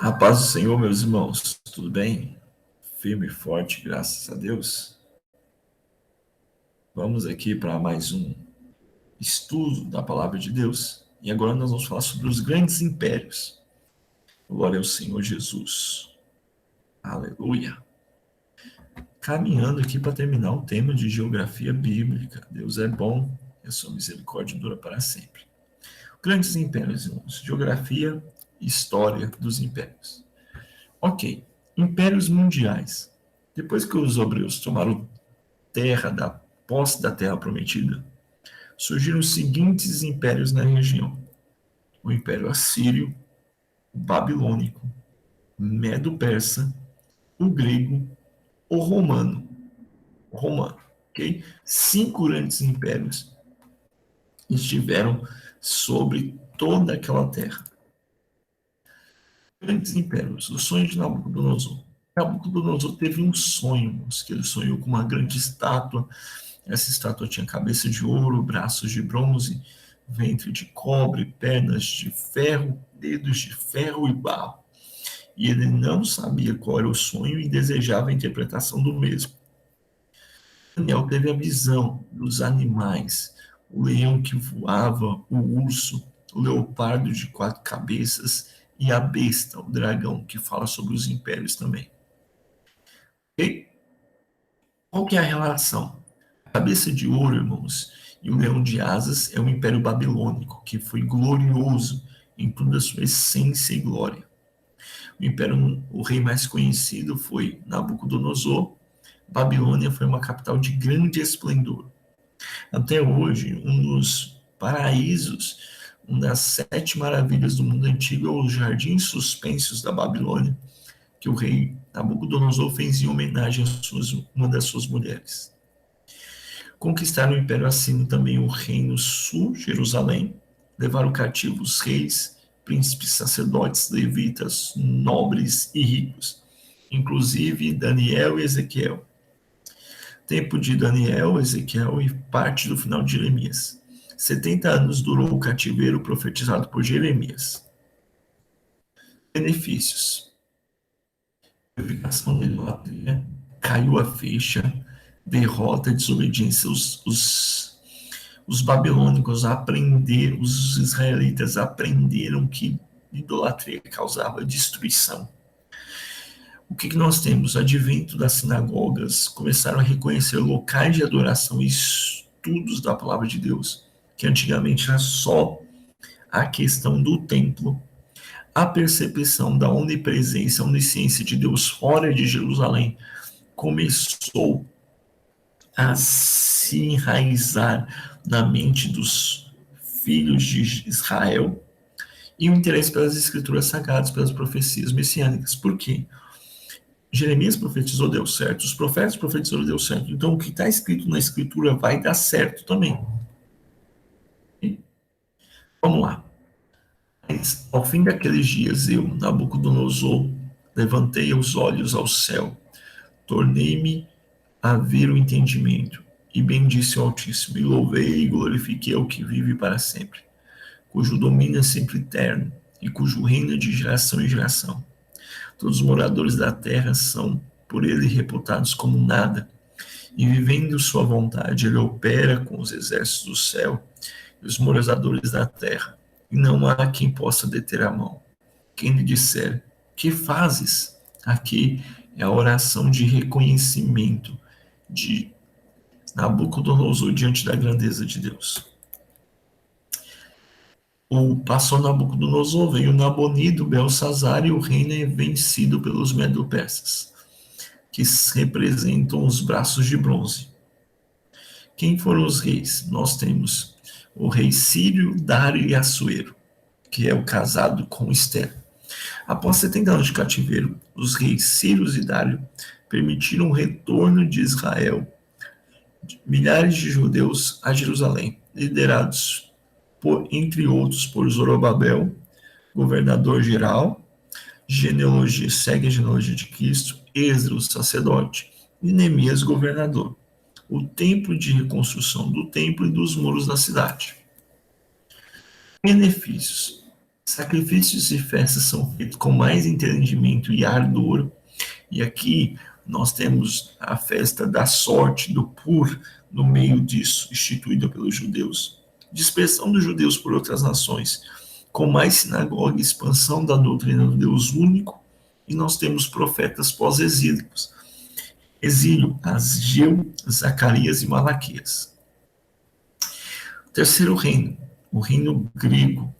A paz do Senhor, meus irmãos, tudo bem? Firme e forte, graças a Deus. Vamos aqui para mais um estudo da palavra de Deus. E agora nós vamos falar sobre os grandes impérios. Glória ao Senhor Jesus. Aleluia. Caminhando aqui para terminar o tema de geografia bíblica. Deus é bom e a sua misericórdia dura para sempre. Grandes impérios, irmãos. Geografia e história dos impérios. Ok. Impérios mundiais. Depois que os hebreus tomaram terra da posse da terra prometida, surgiram os seguintes impérios na região: o Império Assírio, o Babilônico, o Medo-Persa, o Grego, o Romano. Ok? 5 grandes impérios estiveram sobre toda aquela terra. Grandes impérios. O sonho de Nabucodonosor. Nabucodonosor teve um sonho, que ele sonhou com uma grande estátua. Essa estátua tinha cabeça de ouro, braços de bronze, ventre de cobre, pernas de ferro, dedos de ferro e barro. E ele não sabia qual era o sonho e desejava a interpretação do mesmo. Daniel teve a visão dos animais, o leão que voava, o urso, o leopardo de 4 cabeças e a besta, o dragão, que fala sobre os impérios também. E qual que é a relação? A cabeça de ouro, irmãos, e o leão de asas é o Império Babilônico, que foi glorioso em toda a sua essência e glória. O rei mais conhecido foi Nabucodonosor. Babilônia foi uma capital de grande esplendor. Até hoje, um dos paraísos, uma das 7 maravilhas do mundo antigo é os jardins suspensos da Babilônia, que o rei Nabucodonosor fez em homenagem a uma das suas mulheres. Conquistaram o Império Assírio também o Reino Sul, Jerusalém, levaram cativos reis, príncipes, sacerdotes, levitas, nobres e ricos, inclusive Daniel e Ezequiel. Tempo de Daniel, Ezequiel e parte do final de Jeremias. 70 anos durou o cativeiro profetizado por Jeremias. Benefícios: purificação da idolatria, caiu a ficha, derrota, desobediência. Os babilônicos aprenderam, os israelitas aprenderam que idolatria causava destruição. O que nós temos? Advento das sinagogas, começaram a reconhecer locais de adoração e estudos da palavra de Deus, que antigamente era só a questão do templo. A percepção da onipresença, onisciência de Deus fora de Jerusalém começou a se enraizar na mente dos filhos de Israel e o interesse pelas escrituras sagradas, pelas profecias messiânicas. Por quê? Jeremias profetizou, deu certo. Os profetas profetizaram, deu certo. Então, o que está escrito na escritura vai dar certo também. E vamos lá. Mas, ao fim daqueles dias, eu, Nabucodonosor, levantei os olhos ao céu, tornei-me a ver o entendimento, e bendisse o Altíssimo, e louvei e glorifiquei ao que vive para sempre, cujo domínio é sempre eterno, e cujo reino é de geração em geração. Todos os moradores da terra são por ele reputados como nada, e vivendo sua vontade, ele opera com os exércitos do céu e os moradores da terra, e não há quem possa deter a mão. Quem lhe disser, que fazes? Aqui é a oração de reconhecimento de Nabucodonosor diante da grandeza de Deus. Passou Nabucodonosor, veio Nabonido, Belsazar, e o reino é vencido pelos Medo-Persas, que representam os braços de bronze. Quem foram os reis? Nós temos o rei Sírio, Dário e Assuero, que é o casado com Esther. Após 70 anos de cativeiro, os reis Sírios e Dário permitiram o retorno de Israel, de milhares de judeus, a Jerusalém, liderados, entre outros, por Zorobabel, governador geral, segue a genealogia de Cristo, Esdras, sacerdote, e Neemias, governador. O tempo de reconstrução do templo e dos muros da cidade. Benefícios: Sacrifícios e festas são feitos com mais entendimento e ardor. E aqui nós temos a festa da sorte, do Pur, no meio disso, instituída pelos judeus. Dispersão dos judeus por outras nações, com mais sinagoga, expansão da doutrina do Deus único, e nós temos profetas pós-exílicos. Exílio, Asgeu, Zacarias e Malaquias. Terceiro reino, o reino grego,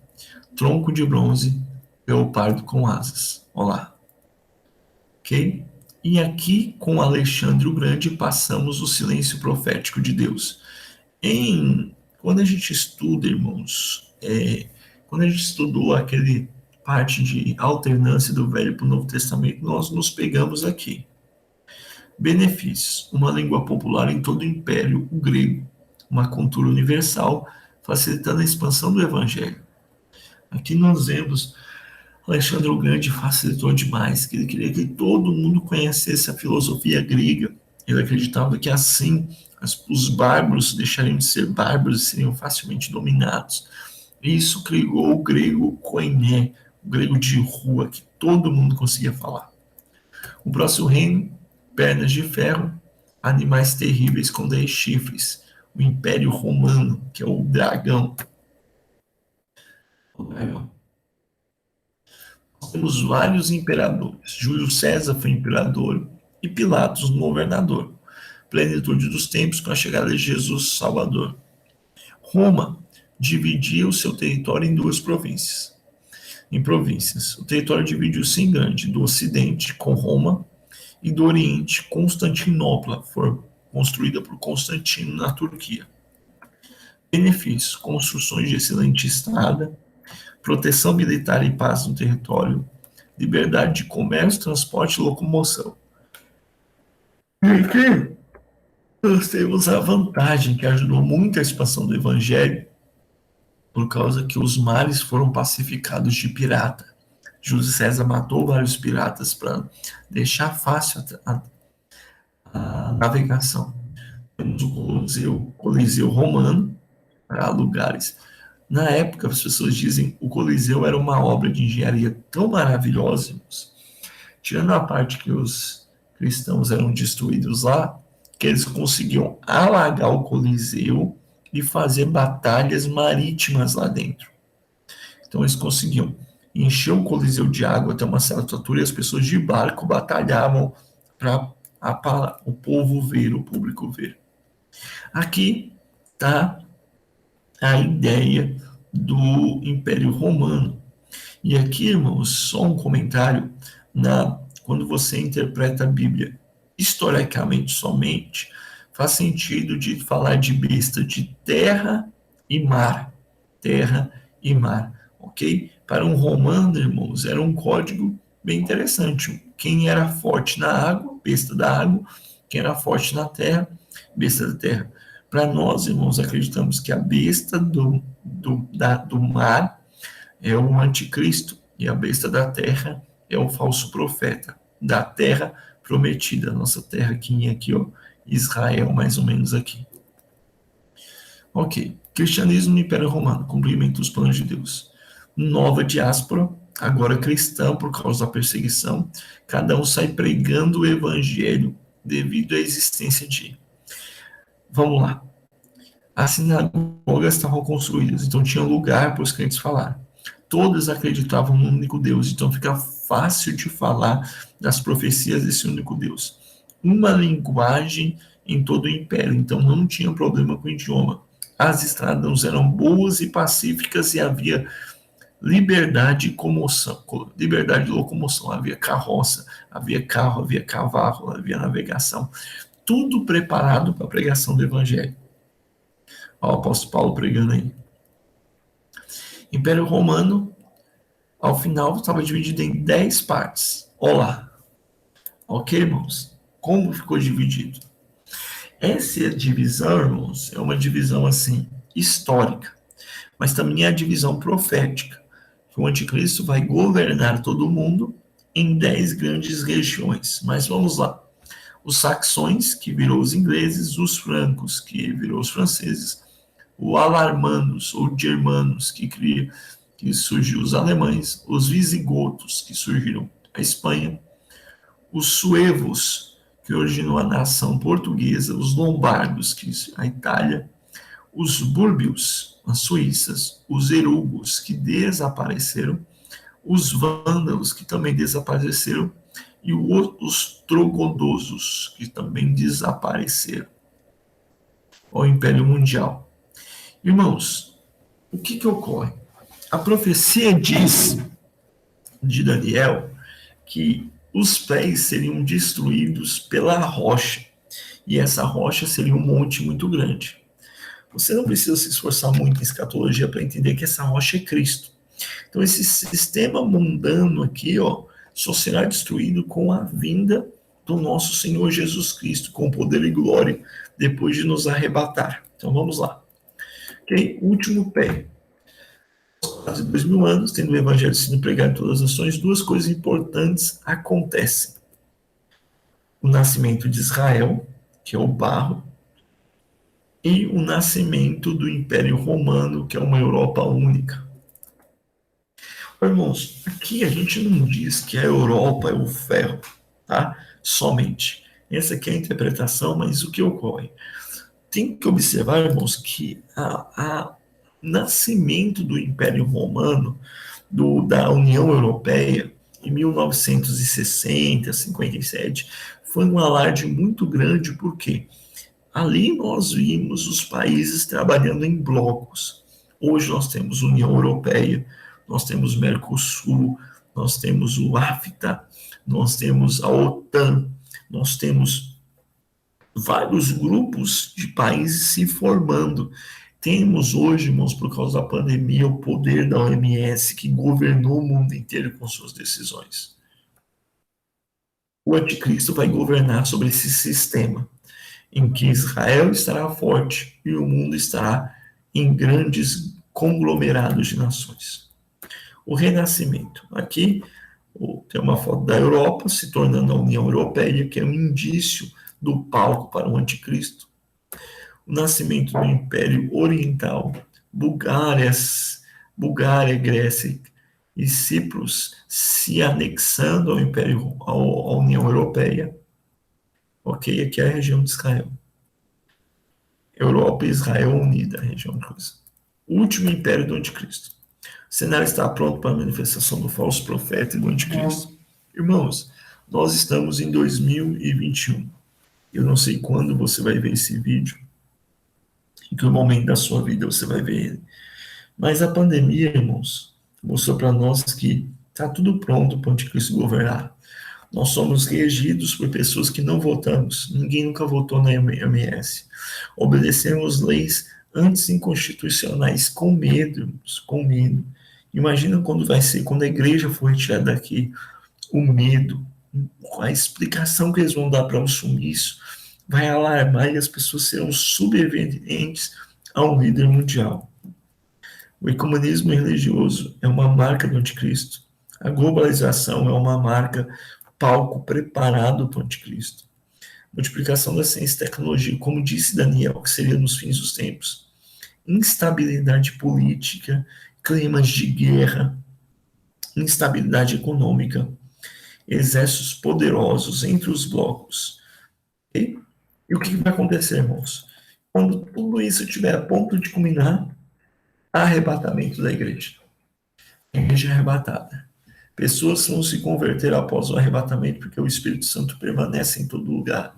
tronco de bronze, leopardo com asas. Olá. Ok? E aqui, com Alexandre o Grande, passamos o silêncio profético de Deus. Quando a gente estuda, irmãos, quando a gente estudou aquele parte de alternância do Velho para o Novo Testamento, nós nos pegamos aqui. Benefícios: uma língua popular em todo o Império, o grego, uma cultura universal, facilitando a expansão do Evangelho. Aqui nós vemos Alexandre o Grande facilitou demais, que ele queria que todo mundo conhecesse a filosofia grega. Ele acreditava que assim os bárbaros deixariam de ser bárbaros e seriam facilmente dominados. E isso criou o grego koiné, o grego de rua, que todo mundo conseguia falar. O próximo reino, pernas de ferro, animais terríveis com 10 chifres. O Império Romano, que é o dragão. Nós temos vários imperadores. Júlio César foi imperador e Pilatos governador. Plenitude dos tempos com a chegada de Jesus Salvador. Roma dividia o seu território em duas províncias. O território dividiu-se em grande, do Ocidente com Roma e do Oriente Constantinopla, foi construída por Constantino na Turquia. Benefícios: construções de excelente estrada, proteção militar e paz no território, liberdade de comércio, transporte e locomoção. E aqui nós temos a vantagem que ajudou muito a expansão do evangelho, por causa que os mares foram pacificados de pirata. Júlio César matou vários piratas para deixar fácil a navegação. Temos o Coliseu Romano, para lugares. Na época, as pessoas dizem que o Coliseu era uma obra de engenharia tão maravilhosa, tirando a parte que os cristãos eram destruídos lá, que eles conseguiam alagar o Coliseu e fazer batalhas marítimas lá dentro. Então eles conseguiam encher o Coliseu de água até uma certa altura e as pessoas de barco batalhavam para o povo ver, o público ver. Aqui está a ideia do Império Romano. E aqui, irmãos, só um comentário, quando você interpreta a Bíblia historicamente somente, faz sentido de falar de besta de terra e mar. Terra e mar, ok? Para um romano, irmãos, era um código bem interessante. Quem era forte na água, besta da água. Quem era forte na terra, besta da terra. Para nós, irmãos, acreditamos que a besta do mar é o anticristo e a besta da terra é o falso profeta da terra prometida, nossa terra aqui, ó, Israel, mais ou menos aqui. Ok, cristianismo no Império Romano, cumprimento dos planos de Deus. Nova diáspora, agora cristã por causa da perseguição, cada um sai pregando o evangelho devido à existência de... Vamos lá. As sinagogas estavam construídas, então tinha lugar para os crentes falar. Todos acreditavam no único Deus, então fica fácil de falar das profecias desse único Deus. Uma linguagem em todo o império, então não tinha problema com o idioma. As estradas eram boas e pacíficas e havia liberdade de locomoção, havia carroça, havia carro, havia cavalo, havia navegação. Tudo preparado para a pregação do evangelho. Ó, o apóstolo Paulo pregando aí. Império Romano, ao final, estava dividido em 10 partes. Olá. Ok, irmãos? Como ficou dividido? Essa divisão, irmãos, é uma divisão, assim, histórica. Mas também é a divisão profética. Que o anticristo vai governar todo mundo em 10 grandes regiões. Mas vamos lá. Os saxões, que virou os ingleses, os francos, que virou os franceses, o alarmanos ou germanos, que que surgiu os alemães, os visigodos, que surgiram a Espanha, os suevos, que originou a nação portuguesa, os lombardos, que a Itália, os búrbios, as suíças, os erugos, que desapareceram, os vândalos, que também desapareceram, e os trogodosos, que também desapareceram ao Império Mundial. Irmãos, o que ocorre? A profecia diz, de Daniel, que os pés seriam destruídos pela rocha, e essa rocha seria um monte muito grande. Você não precisa se esforçar muito em escatologia para entender que essa rocha é Cristo. Então, esse sistema mundano aqui, só será destruído com a vinda do nosso Senhor Jesus Cristo, com poder e glória, depois de nos arrebatar. Então, vamos lá. Ok? Último pé. Quase 2000 anos, tendo o evangelho sendo pregado em todas as nações, duas coisas importantes acontecem. O nascimento de Israel, que é o barro, e o nascimento do Império Romano, que é uma Europa única. Irmãos, aqui a gente não diz que a Europa é o ferro, tá? Somente. Essa aqui é a interpretação, mas o que ocorre? Tem que observar, irmãos, que a nascimento do Império Romano, da União Europeia, em 1960, 57, foi um alarde muito grande, porque ali nós vimos os países trabalhando em blocos. Hoje nós temos União Europeia, nós temos Mercosul, nós temos o AFTA, nós temos a OTAN, nós temos vários grupos de países se formando. Temos hoje, irmãos, por causa da pandemia, o poder da OMS que governou o mundo inteiro com suas decisões. O anticristo vai governar sobre esse sistema, em que Israel estará forte e o mundo estará em grandes conglomerados de nações. O renascimento. Aqui tem uma foto da Europa se tornando a União Europeia, que é um indício do palco para o anticristo. O nascimento do Império Oriental, Bulgária, Grécia e Cipros se anexando ao Império, à União Europeia. Ok, aqui é a região de Israel. Europa e Israel unida, a região de coisa. O último império do anticristo. O cenário está pronto para a manifestação do falso profeta e do anticristo. Irmãos, nós estamos em 2021. Eu não sei quando você vai ver esse vídeo, em que momento da sua vida você vai ver ele. Mas a pandemia, irmãos, mostrou para nós que está tudo pronto para o anticristo governar. Nós somos regidos por pessoas que não votamos. Ninguém nunca votou na OMS. Obedecemos leis antes inconstitucionais com medo, irmãos, com medo. Imagina quando vai ser, quando a igreja for retirada daqui, o medo, a explicação que eles vão dar para o sumiço, vai alarmar e as pessoas serão subservientes a um líder mundial. O ecumenismo religioso é uma marca do anticristo. A globalização é uma marca, palco preparado para o anticristo. Multiplicação da ciência e tecnologia, como disse Daniel, que seria nos fins dos tempos. Instabilidade política, climas de guerra, instabilidade econômica, exércitos poderosos entre os blocos. E o que vai acontecer, irmãos? Quando tudo isso estiver a ponto de culminar, arrebatamento da igreja. A igreja é arrebatada. Pessoas vão se converter após o arrebatamento, porque o Espírito Santo permanece em todo lugar.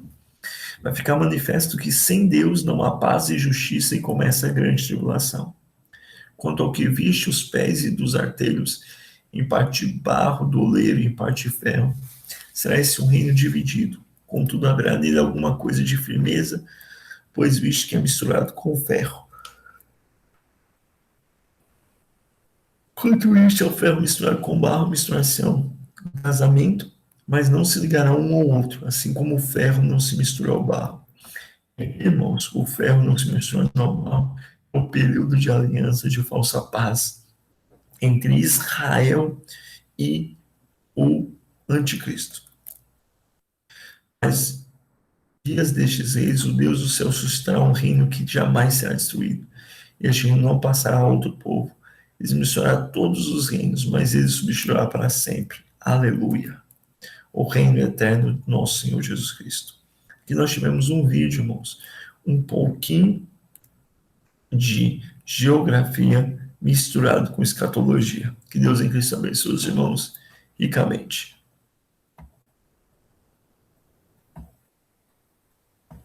Vai ficar manifesto que sem Deus não há paz e justiça e começa a grande tribulação. Quanto ao que viste os pés e dos artelhos, em parte barro do oleiro e em parte ferro, será esse um reino dividido. Contudo, haverá nele alguma coisa de firmeza, pois viste que é misturado com ferro. Quanto isto é o ferro misturado com barro, misturar-se-ão um casamento, mas não se ligará um ao outro, assim como o ferro não se mistura ao barro. Irmãos, o ferro não se mistura ao barro. É o período de aliança de falsa paz entre Israel e o anticristo. Mas dias destes reis, o Deus do céu suscitará um reino que jamais será destruído. Este reino não passará a outro povo. Eles misturaram todos os reinos, mas ele substituirá para sempre. Aleluia. O reino eterno do nosso Senhor Jesus Cristo. Aqui nós tivemos um vídeo, irmãos, um pouquinho de geografia misturado com escatologia. Que Deus em Cristo abençoe os irmãos ricamente.